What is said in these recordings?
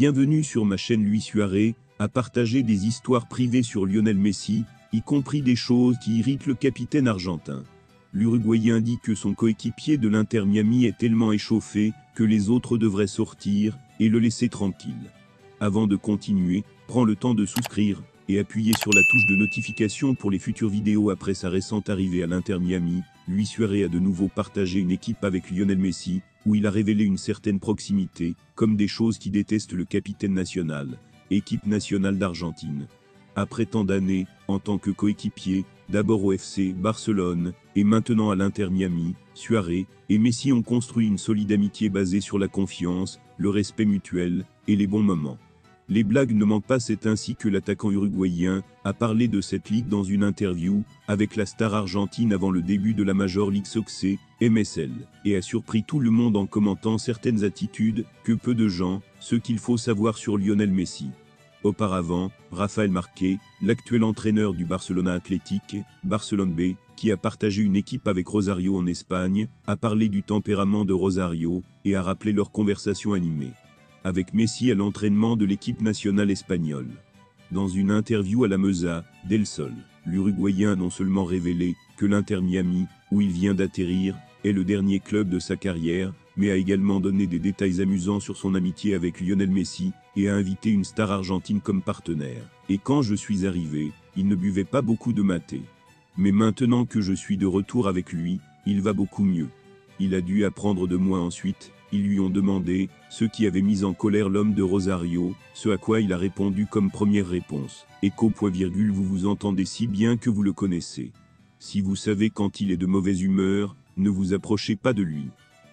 Bienvenue sur ma chaîne Luis Suarez, à partager des histoires privées sur Lionel Messi, y compris des choses qui irritent le capitaine argentin. L'Uruguayen dit que son coéquipier de l'Inter Miami est tellement échauffé que les autres devraient sortir et le laisser tranquille. Avant de continuer, prends le temps de souscrire et appuyer sur la touche de notification pour les futures vidéos. Après sa récente arrivée à l'Inter Miami, Luis Suarez a de nouveau partagé une équipe avec Lionel Messi, où il a révélé une certaine proximité, comme des choses qui détestent le capitaine national, équipe nationale d'Argentine. Après tant d'années, en tant que coéquipier, d'abord au FC Barcelone, et maintenant à l'Inter Miami, Suarez et Messi ont construit une solide amitié basée sur la confiance, le respect mutuel, et les bons moments. Les blagues ne manquent pas, c'est ainsi que l'attaquant uruguayen a parlé de cette ligue dans une interview avec la star argentine avant le début de la Major League Soccer, MSL, et a surpris tout le monde en commentant certaines attitudes que peu de gens, ce qu'il faut savoir sur Lionel Messi. Auparavant, Rafael Marquez, l'actuel entraîneur du Barcelona Athletic, Barcelone B, qui a partagé une équipe avec Rosario en Espagne, a parlé du tempérament de Rosario et a rappelé leur conversation animée avec Messi à l'entraînement de l'équipe nationale espagnole. Dans une interview à la Mesa del Sol, l'Uruguayen a non seulement révélé que l'Inter Miami, où il vient d'atterrir, est le dernier club de sa carrière, mais a également donné des détails amusants sur son amitié avec Lionel Messi, et a invité une star argentine comme partenaire. Et quand je suis arrivé, il ne buvait pas beaucoup de maté. Mais maintenant que je suis de retour avec lui, il va beaucoup mieux. Il a dû apprendre de moi ensuite. Ils lui ont demandé ce qui avait mis en colère l'homme de Rosario, ce à quoi il a répondu comme première réponse. Vous vous entendez si bien que vous le connaissez. Si vous savez quand il est de mauvaise humeur, ne vous approchez pas de lui.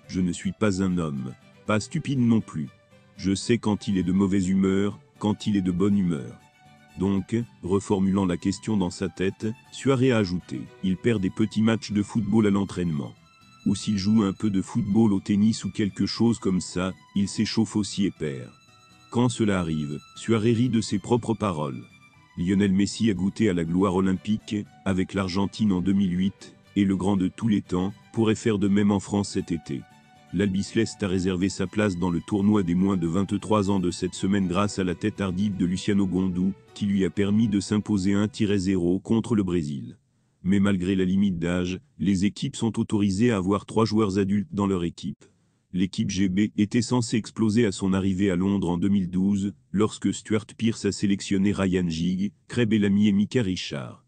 Je ne suis pas un homme, pas stupide non plus. Je sais quand il est de mauvaise humeur, quand il est de bonne humeur. Donc, reformulant la question dans sa tête, Suarez a ajouté, il perd des petits matchs de football à l'entraînement. Ou s'il joue un peu de football au tennis ou quelque chose comme ça, il s'échauffe aussi et perd. Quand cela arrive, Suarez rit de ses propres paroles. Lionel Messi a goûté à la gloire olympique, avec l'Argentine en 2008, et le grand de tous les temps, pourrait faire de même en France cet été. L'Albiceleste a réservé sa place dans le tournoi des moins de 23 ans de cette semaine grâce à la tête hardive de Luciano Gondou, qui lui a permis de s'imposer 1-0 contre le Brésil. Mais malgré la limite d'âge, les équipes sont autorisées à avoir 3 joueurs adultes dans leur équipe. L'équipe GB était censée exploser à son arrivée à Londres en 2012, lorsque Stuart Pearce a sélectionné Ryan Giggs, Craig Bellamy et Micah Richards.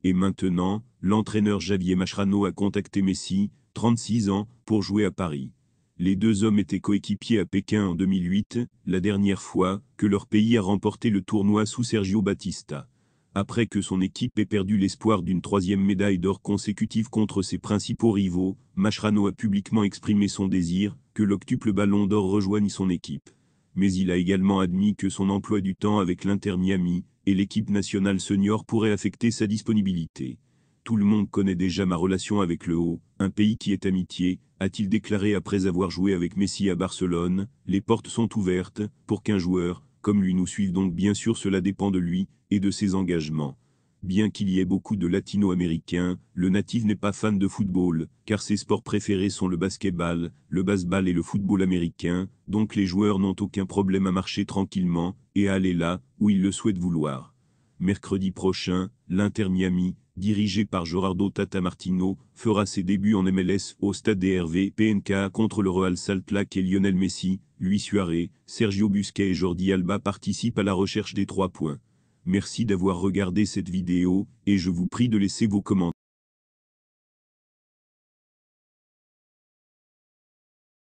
Et maintenant, l'entraîneur Javier Mascherano a contacté Messi, 36 ans, pour jouer à Paris. Les deux hommes étaient coéquipiers à Pékin en 2008, la dernière fois que leur pays a remporté le tournoi sous Sergio Batista. Après que son équipe ait perdu l'espoir d'une 3e médaille d'or consécutive contre ses principaux rivaux, Mascherano a publiquement exprimé son désir que l'octuple ballon d'or rejoigne son équipe. Mais il a également admis que son emploi du temps avec l'Inter Miami et l'équipe nationale senior pourrait affecter sa disponibilité. Tout le monde connaît déjà ma relation avec le haut, un pays qui est amitié, a-t-il déclaré après avoir joué avec Messi à Barcelone. Les portes sont ouvertes pour qu'un joueur comme lui nous suive, donc bien sûr cela dépend de lui et de ses engagements. Bien qu'il y ait beaucoup de latino-américains, le natif n'est pas fan de football, car ses sports préférés sont le basketball, le baseball et le football américain, donc les joueurs n'ont aucun problème à marcher tranquillement et à aller là où ils le souhaitent vouloir. Mercredi prochain, l'Inter Miami, dirigé par Gerardo Tata Martino, fera ses débuts en MLS au stade DRV PNK contre le Real Salt Lake et Lionel Messi, Luis Suarez, Sergio Busquets et Jordi Alba participent à la recherche des 3 points. Merci d'avoir regardé cette vidéo, et je vous prie de laisser vos commentaires.